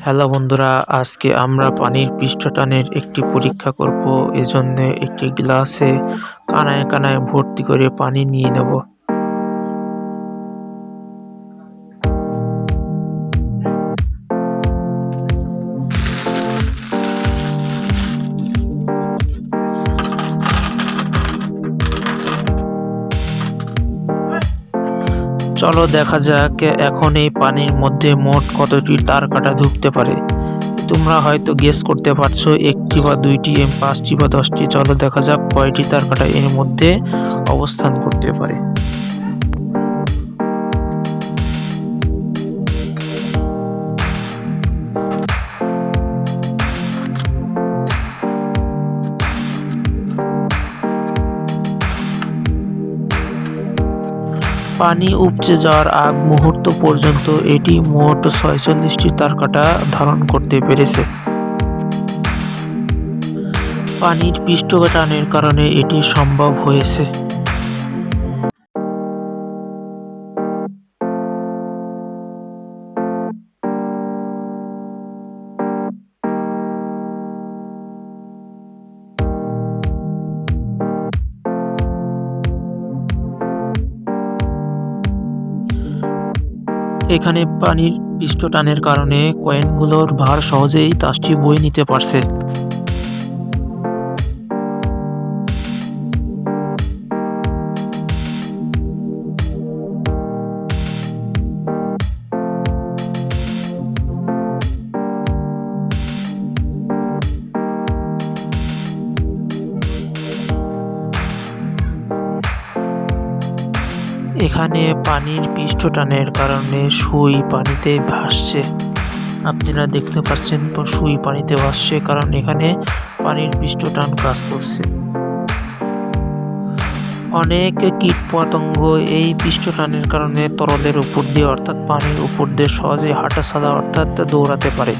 Hello বন্ধুরা, আজকে আমরা পানির পৃষ্ঠটানের একটি পরীক্ষা করব। এজন্য একটি গ্লাসে কানায় কানায় ভর্তি করে পানি নিয়ে নেব। চলো দেখা যাক এখন এই পানির মধ্যে মোট কতটি তারকাঁটা ঢুকতে পারে। তোমরা হয়তো গেস করতে পারছো, একটি বা দুইটি, পাঁচটি বা 10টি। চলো দেখা যাক কয়টি তারকাঁটা এর মধ্যে অবস্থান করতে পারে। পানি উপচে যাওয়ার আগ মুহূর্ত পর্যন্ত এটি মোট 46টি তারকাঁটা ধারণ করতে পেরেছে। পানির পৃষ্ঠটানের কারণে এটি সম্ভব হয়েছে। এখানে পানির পৃষ্ঠটানের কারণে কয়েনগুলোর ভার সহজেই তাসটি বয়ে নিতে পারছে। এখানে পানির পৃষ্ঠটানের কারণে সুই পানিতে ভাসছে। আপনারা দেখতে পাচ্ছেন সুই পানিতে ভাসছে, কারণ এখানে পানির পৃষ্ঠটান কাজ করছে। অনেক কীট পতঙ্গ এই পৃষ্ঠটানের কারণে তরলের উপর দিয়ে অর্থাৎ পানির উপর দিয়ে সহজে হাঁটাচলা অর্থাৎ দৌড়াতে পারে।